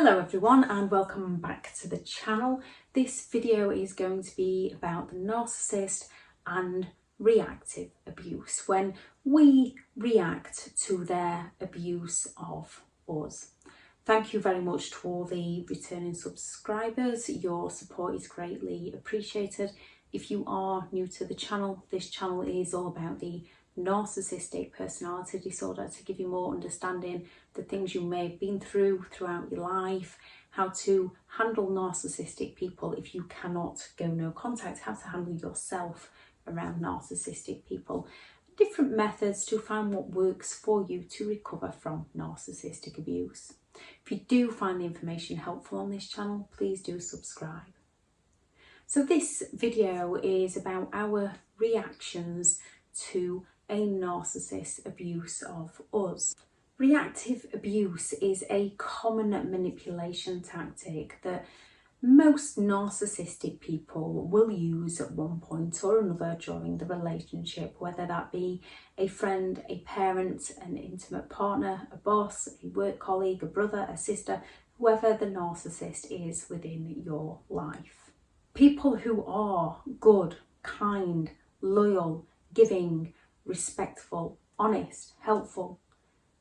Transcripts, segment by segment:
Hello everyone and welcome back to the channel. This video is going to be about the narcissist and reactive abuse, when we react to their abuse of us. Thank you very much to all the returning subscribers. Your support is greatly appreciated. If you are new to the channel, this channel is all about the narcissistic personality disorder, to give you more understanding the things you may have been through throughout your life, how to handle narcissistic people if you cannot go no contact, how to handle yourself around narcissistic people, different methods to find what works for you to recover from narcissistic abuse. If you do find the information helpful on this channel, please do subscribe. So this video is about our reactions to a narcissist's abuse of us. Reactive abuse is a common manipulation tactic that most narcissistic people will use at one point or another during the relationship, whether that be a friend, a parent, an intimate partner, a boss, a work colleague, a brother, a sister, whoever the narcissist is within your life. People who are good, kind, loyal, giving, respectful, honest, helpful,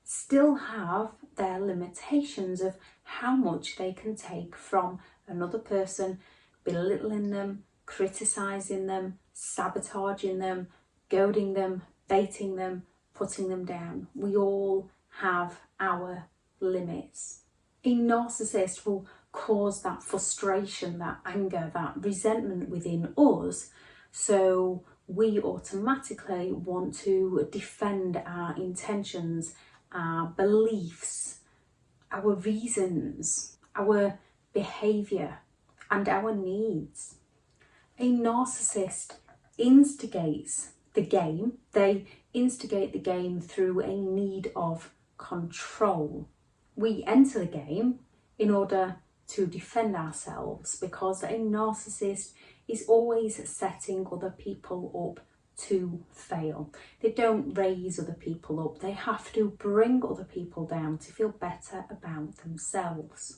still have their limitations of how much they can take from another person, belittling them, criticising them, sabotaging them, goading them, baiting them, putting them down. We all have our limits. A narcissist will cause that frustration, that anger, that resentment within us, so we automatically want to defend our intentions, our beliefs, our reasons, our behaviour and our needs. A narcissist instigates the game. They instigate the game through a need of control. We enter the game in order to defend ourselves, because a narcissist is always setting other people up to fail. They don't raise other people up. They have to bring other people down to feel better about themselves.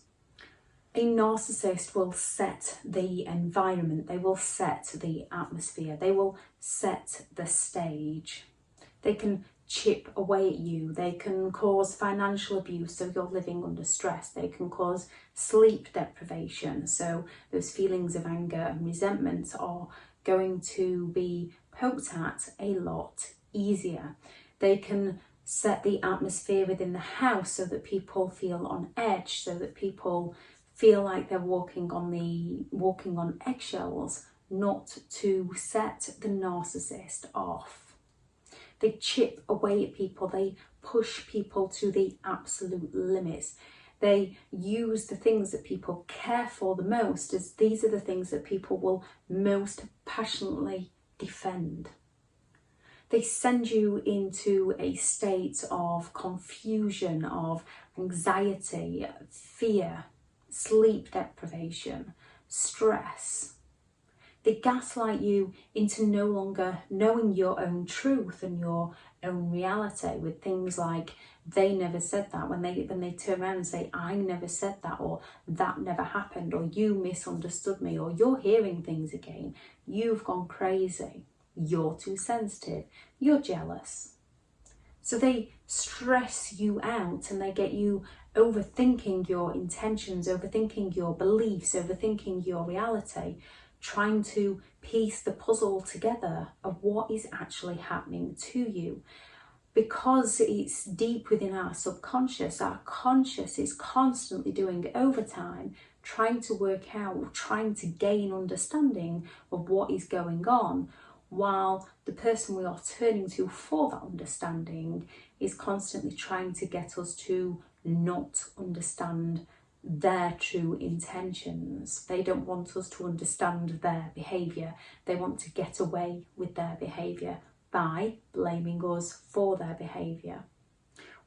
A narcissist will set the environment. They will set the atmosphere. They will set the stage. They can chip away at you. They can cause financial abuse, so you're living under stress. They can cause sleep deprivation, so those feelings of anger and resentment are going to be poked at a lot easier. They can set the atmosphere within the house so that people feel on edge, so that people feel like they're walking on eggshells, not to set the narcissist off. They chip away at people. They push people to the absolute limits. They use the things that people care for the most, as these are the things that people will most passionately defend. They send you into a state of confusion, of anxiety, fear, sleep deprivation, stress. They gaslight you into no longer knowing your own truth and your own reality, with things like, they never said that, when they turn around and say, I never said that, or that never happened, or you misunderstood me, or you're hearing things again, you've gone crazy, you're too sensitive, you're jealous. So they stress you out and they get you overthinking your intentions, overthinking your beliefs, overthinking your reality, trying to piece the puzzle together of what is actually happening to you. Because it's deep within our subconscious, our conscious is constantly doing overtime, trying to work out, trying to gain understanding of what is going on, while the person we are turning to for that understanding is constantly trying to get us to not understand their true intentions. They don't want us to understand their behaviour. They want to get away with their behaviour by blaming us for their behaviour.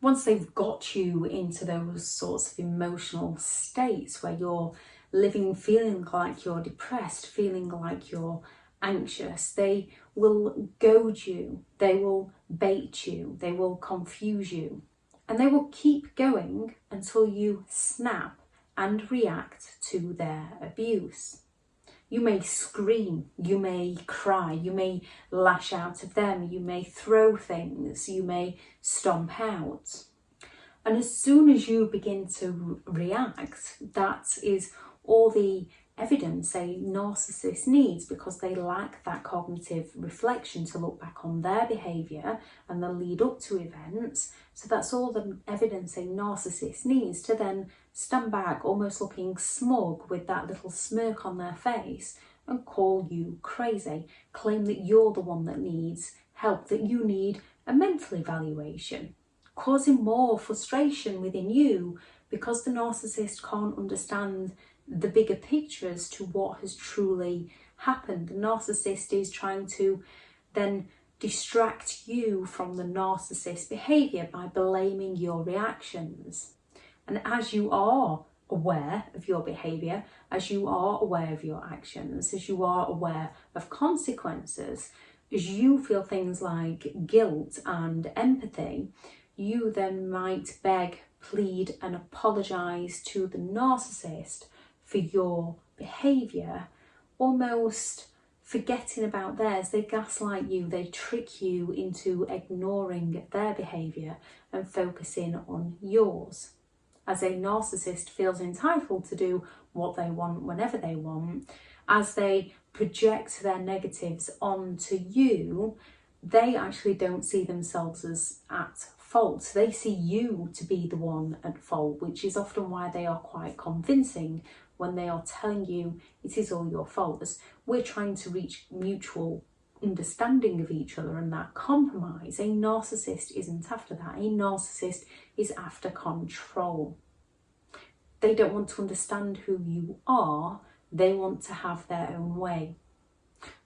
Once they've got you into those sorts of emotional states where you're living feeling like you're depressed, feeling like you're anxious, they will goad you, they will bait you, they will confuse you, and they will keep going until you snap and react to their abuse. You may scream, you may cry, you may lash out at them, you may throw things, you may stomp out. And as soon as you begin to react, that is all the evidence a narcissist needs, because they lack that cognitive reflection to look back on their behaviour and the lead up to events. So that's all the evidence a narcissist needs to then stand back, almost looking smug with that little smirk on their face, and call you crazy, claim that you're the one that needs help, that you need a mental evaluation, causing more frustration within you because the narcissist can't understand the bigger picture as to what has truly happened. The narcissist is trying to then distract you from the narcissist behaviour by blaming your reactions. And as you are aware of your behaviour, as you are aware of your actions, as you are aware of consequences, as you feel things like guilt and empathy, you then might beg, plead and apologise to the narcissist for your behaviour, almost forgetting about theirs. They gaslight you, they trick you into ignoring their behaviour and focusing on yours. As a narcissist feels entitled to do what they want whenever they want, as they project their negatives onto you, they actually don't see themselves as at fault. They see you to be the one at fault, which is often why they are quite convincing when they are telling you it is all your fault. As we're trying to reach mutual understanding of each other and that compromise, a narcissist isn't after that. A narcissist is after control. They don't want to understand who you are, they want to have their own way.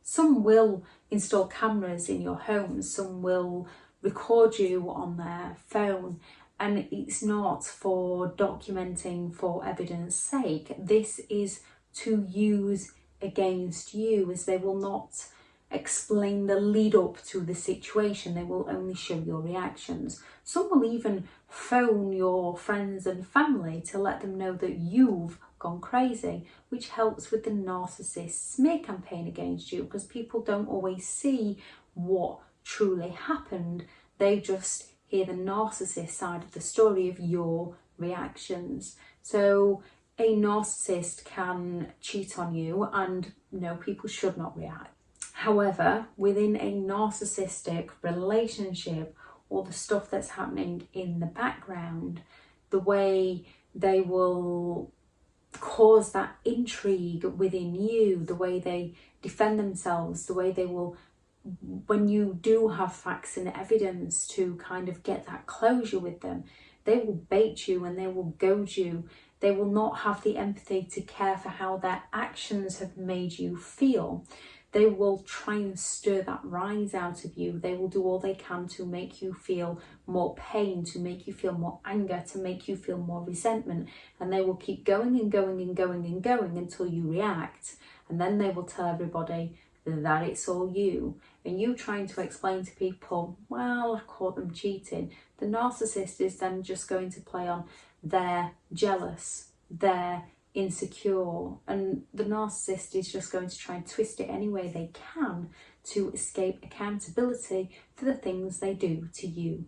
Some will install cameras in your home, some will record you on their phone, and it's not for documenting for evidence sake. This is to use against you, as they will not explain the lead up to the situation, they will only show your reactions. Some will even phone your friends and family to let them know that you've gone crazy, which helps with the narcissist smear campaign against you, because people don't always see what truly happened. They just hear the narcissist side of the story of your reactions. So a narcissist can cheat on you, and no, people should not react. However, within a narcissistic relationship, all the stuff that's happening in the background, the way they will cause that intrigue within you, the way they defend themselves, the way they will, when you do have facts and evidence to kind of get that closure with them, they will bait you and they will goad you. They will not have the empathy to care for how their actions have made you feel. They will try and stir that rise out of you. They will do all they can to make you feel more pain, to make you feel more anger, to make you feel more resentment. And they will keep going and going and going and going until you react. And then they will tell everybody that it's all you. And you trying to explain to people, well, I caught them cheating. The narcissist is then just going to play on they're jealous, they're insecure, and the narcissist is just going to try and twist it any way they can to escape accountability for the things they do to you.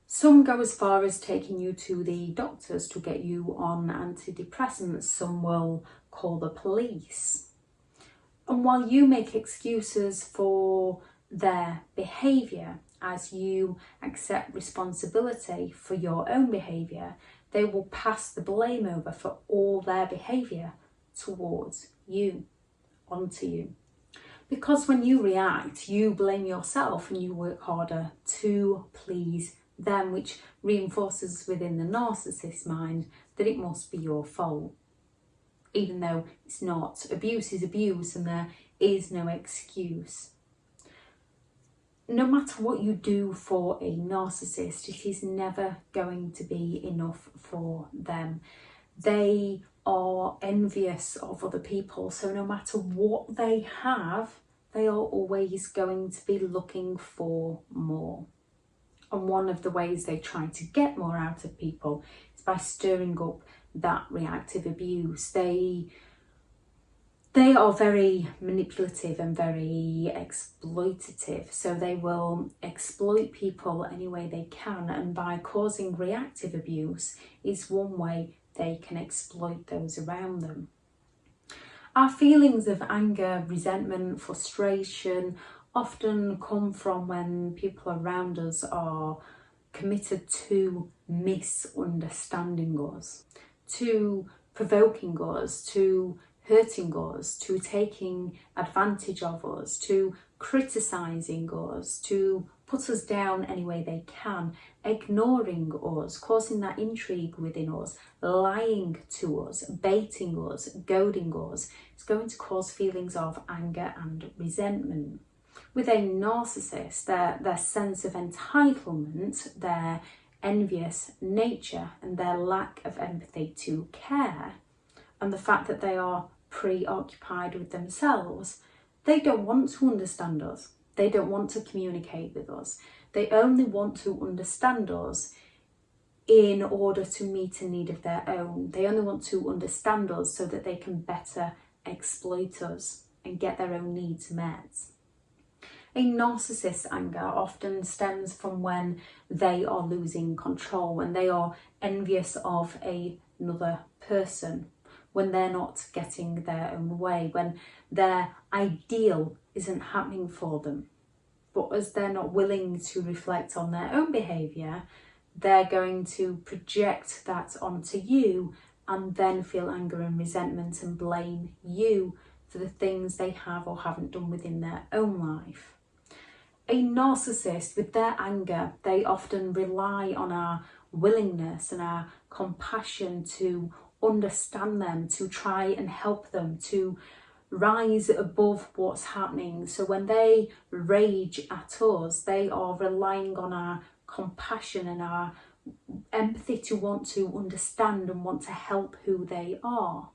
Some go as far as taking you to the doctors to get you on antidepressants. Some will call the police. And while you make excuses for their behaviour, as you accept responsibility for your own behaviour, they will pass the blame over for all their behaviour towards you, onto you. Because when you react, you blame yourself and you work harder to please them, which reinforces within the narcissist's mind that it must be your fault. Even though it's not. Abuse is abuse and there is no excuse. No matter what you do for a narcissist, it is never going to be enough for them. They are envious of other people, so no matter what they have, they are always going to be looking for more. And one of the ways they try to get more out of people is by stirring up that reactive abuse. They are very manipulative and very exploitative, so they will exploit people any way they can, and by causing reactive abuse is one way they can exploit those around them. Our feelings of anger, resentment, frustration often come from when people around us are committed to misunderstanding us, to provoking us, to hurting us, to taking advantage of us, to criticising us, to put us down any way they can, ignoring us, causing that intrigue within us, lying to us, baiting us, goading us. It's going to cause feelings of anger and resentment. With a narcissist, their sense of entitlement, their envious nature and their lack of empathy to care, and the fact that they are preoccupied with themselves, they don't want to understand us. They don't want to communicate with us. They only want to understand us in order to meet a need of their own. They only want to understand us so that they can better exploit us and get their own needs met. A narcissist's anger often stems from when they are losing control, when they are envious of another person, when they're not getting their own way, when their ideal isn't happening for them. But as they're not willing to reflect on their own behaviour, they're going to project that onto you and then feel anger and resentment and blame you for the things they have or haven't done within their own life. A narcissist, with their anger, they often rely on our willingness and our compassion to understand them, to try and help them, to rise above what's happening. So when they rage at us, they are relying on our compassion and our empathy to want to understand and want to help who they are.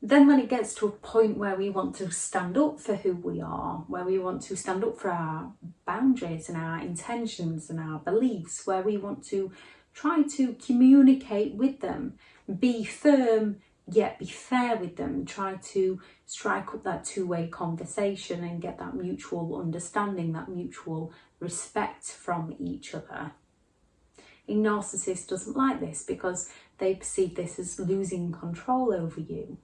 Then when it gets to a point where we want to stand up for who we are, where we want to stand up for our boundaries and our intentions and our beliefs, where we want to try to communicate with them, be firm yet be fair with them, try to strike up that two-way conversation and get that mutual understanding, that mutual respect from each other. A narcissist doesn't like this because they perceive this as losing control over you.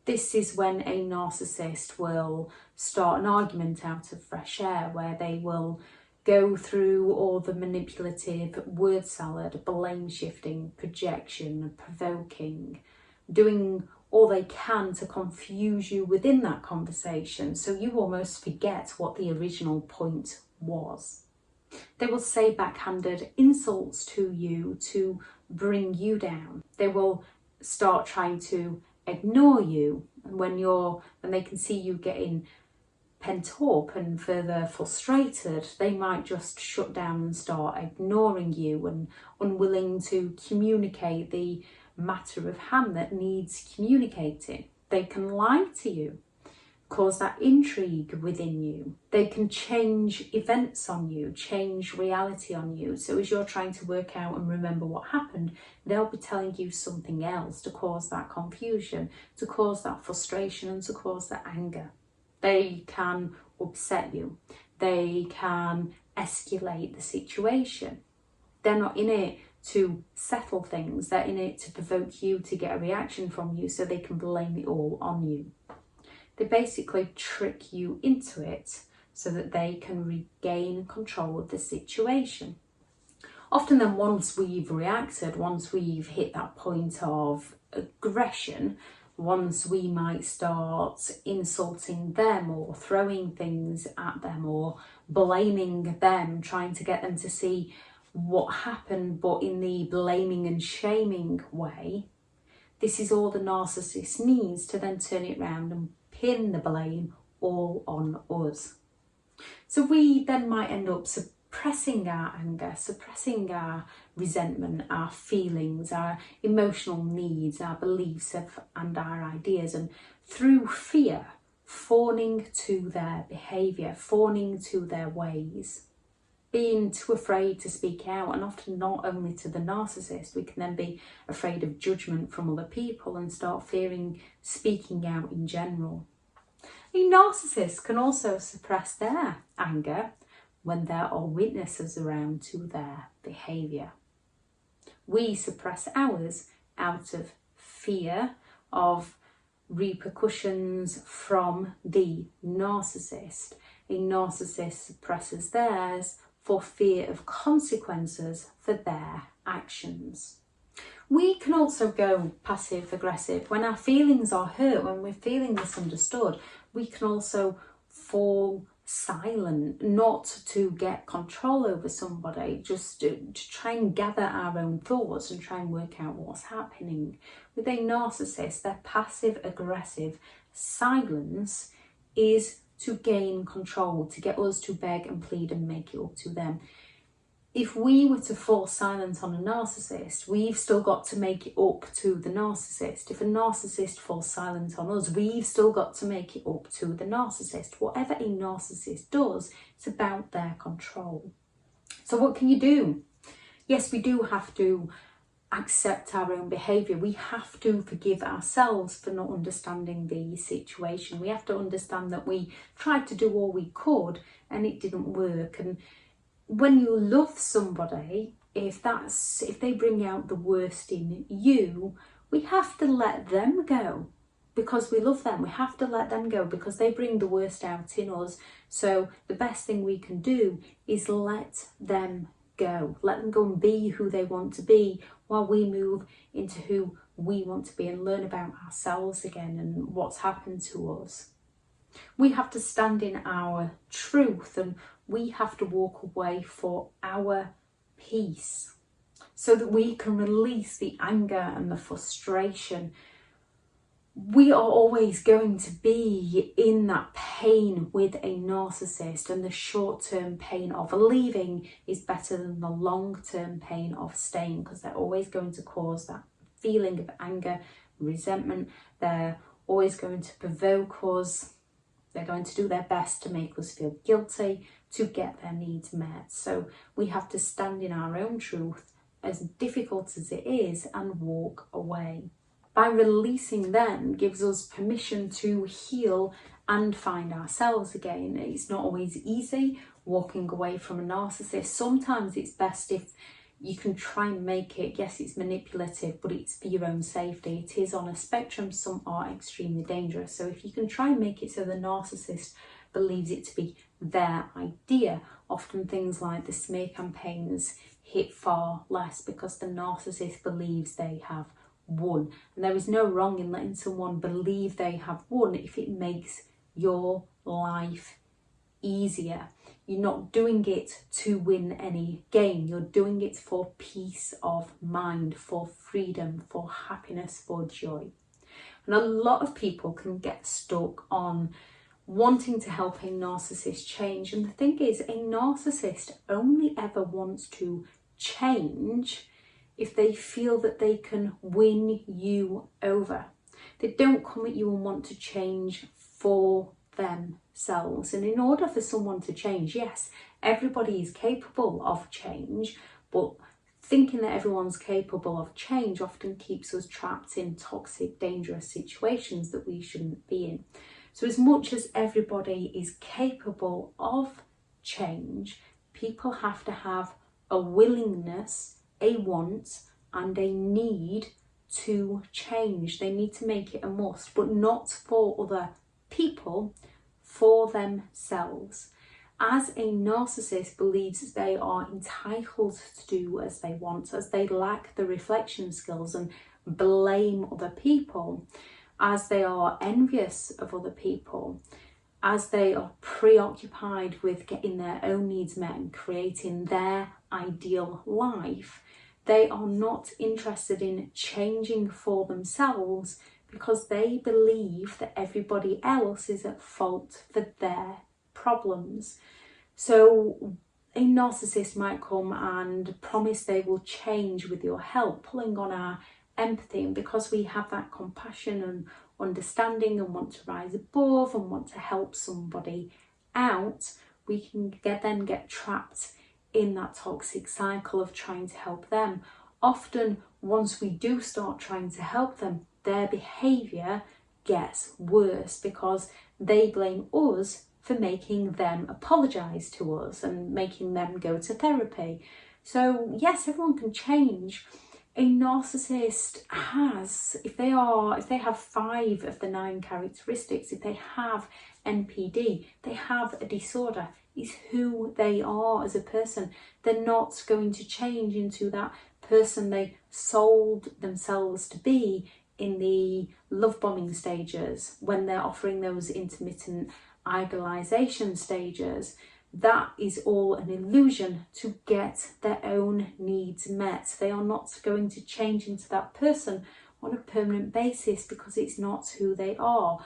This is when a narcissist will start an argument out of fresh air, where they will go through all the manipulative word salad, blame shifting, projection, provoking, doing all they can to confuse you within that conversation, so you almost forget what the original point was. They will say backhanded insults to you to bring you down. They will start trying to ignore you, and when they can see you getting pent up and further frustrated, they might just shut down and start ignoring you and unwilling to communicate the matter of hand that needs communicating. They can lie to you, cause that intrigue within you. They can change events on you, change reality on you. So as you're trying to work out and remember what happened, they'll be telling you something else to cause that confusion, to cause that frustration and to cause that anger. They can upset you. They can escalate the situation. They're not in it to settle things. They're in it to provoke you, to get a reaction from you so they can blame it all on you. They basically trick you into it so that they can regain control of the situation. Often then, once we've reacted, once we've hit that point of aggression, once we might start insulting them or throwing things at them or blaming them, trying to get them to see what happened, but in the blaming and shaming way, this is all the narcissist needs to then turn it around and pin the blame all on us. So we then might end up suppressing our anger, suppressing our resentment, our feelings, our emotional needs, our beliefs and our ideas, and through fear, fawning to their behaviour, fawning to their ways. being too afraid to speak out, and often not only to the narcissist, we can then be afraid of judgment from other people and start fearing speaking out in general. A narcissist can also suppress their anger when there are witnesses around to their behaviour. We suppress ours out of fear of repercussions from the narcissist. A narcissist suppresses theirs for fear of consequences for their actions. We can also go passive aggressive. When our feelings are hurt, when we're feeling misunderstood, we can also fall silent, not to get control over somebody, just to try and gather our own thoughts and try and work out what's happening. With a narcissist, their passive aggressive silence is to gain control, to get us to beg and plead and make it up to them. If we were to fall silent on a narcissist, we've still got to make it up to the narcissist. If a narcissist falls silent on us, we've still got to make it up to the narcissist. Whatever a narcissist does, it's about their control. So what can you do? Yes, we do have to accept our own behaviour. We have to forgive ourselves for not understanding the situation. We have to understand that we tried to do all we could and it didn't work. And when you love somebody, if they bring out the worst in you, we have to let them go because we love them. We have to let them go because they bring the worst out in us. So the best thing we can do is let them go. Let them go and be who they want to be while we move into who we want to be and learn about ourselves again and what's happened to us. We have to stand in our truth and we have to walk away for our peace so that we can release the anger and the frustration. We are always going to be in that pain with a narcissist, and the short-term pain of leaving is better than the long-term pain of staying, because they're always going to cause that feeling of anger, resentment. They're always going to provoke us. They're going to do their best to make us feel guilty, to get their needs met. So we have to stand in our own truth, as difficult as it is, and walk away. By releasing them gives us permission to heal and find ourselves again. It's not always easy walking away from a narcissist. Sometimes it's best if you can try and make it, yes, it's manipulative, but it's for your own safety. It is on a spectrum. Some are extremely dangerous. So if you can try and make it so the narcissist believes it to be their idea, often things like the smear campaigns hit far less because the narcissist believes they have won. And there is no wrong in letting someone believe they have won if it makes your life easier. You're not doing it to win any game. You're doing it for peace of mind, for freedom, for happiness, for joy. And a lot of people can get stuck on wanting to help a narcissist change. And the thing is, a narcissist only ever wants to change if they feel that they can win you over. They don't come at you and want to change for themselves. And in order for someone to change, yes, everybody is capable of change, but thinking that everyone's capable of change often keeps us trapped in toxic, dangerous situations that we shouldn't be in. So as much as everybody is capable of change, people have to have a willingness, a want and a need to change. They need to make it a must, but not for other people, for themselves. As a narcissist believes they are entitled to do as they want, as they lack the reflection skills and blame other people, as they are envious of other people, as they are preoccupied with getting their own needs met and creating their ideal life, they are not interested in changing for themselves because they believe that everybody else is at fault for their problems. So a narcissist might come and promise they will change with your help, pulling on our empathy. And because we have that compassion and understanding and want to rise above and want to help somebody out, we can then get trapped in that toxic cycle of trying to help them. Often, once we do start trying to help them, their behaviour gets worse because they blame us for making them apologise to us and making them go to therapy. So yes, everyone can change. A narcissist has, if they have 5 of the 9 characteristics, if they have NPD, they have a disorder. It's who they are as a person. They're not going to change into that person they sold themselves to be in the love bombing stages, when they're offering those intermittent idealization stages. That is all an illusion to get their own needs met. They are not going to change into that person on a permanent basis because it's not who they are.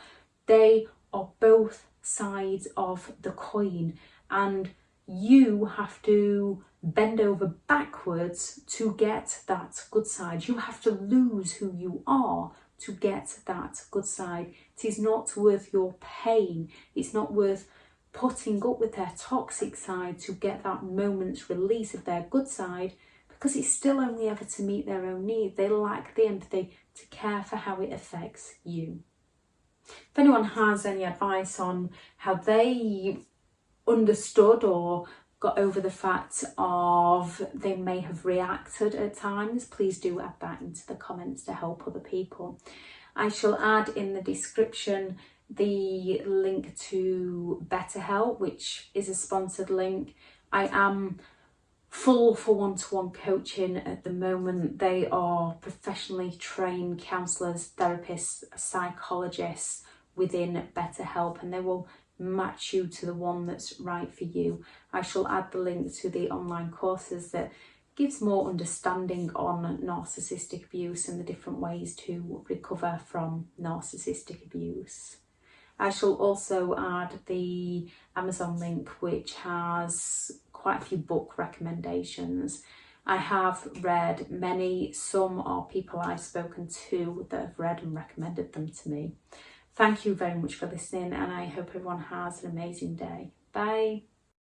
They are both sides of the coin, and you have to bend over backwards to get that good side. You have to lose who you are to get that good side. It is not worth your pain. It's not worth putting up with their toxic side to get that moment's release of their good side, because it's still only ever to meet their own needs. They lack the empathy to care for how it affects you. If anyone has any advice on how they understood or got over the fact of they may have reacted at times, please do add that into the comments to help other people. I shall add in the description the link to BetterHelp, which is a sponsored link. I am full for one-to-one coaching at the moment. They are professionally trained counsellors, therapists, psychologists within BetterHelp, and they will match you to the one that's right for you. I shall add the link to the online courses that gives more understanding on narcissistic abuse and the different ways to recover from narcissistic abuse. I shall also add the Amazon link, which has quite a few book recommendations. I have read many. Some are people I've spoken to that have read and recommended them to me. Thank you very much for listening, and I hope everyone has an amazing day. Bye.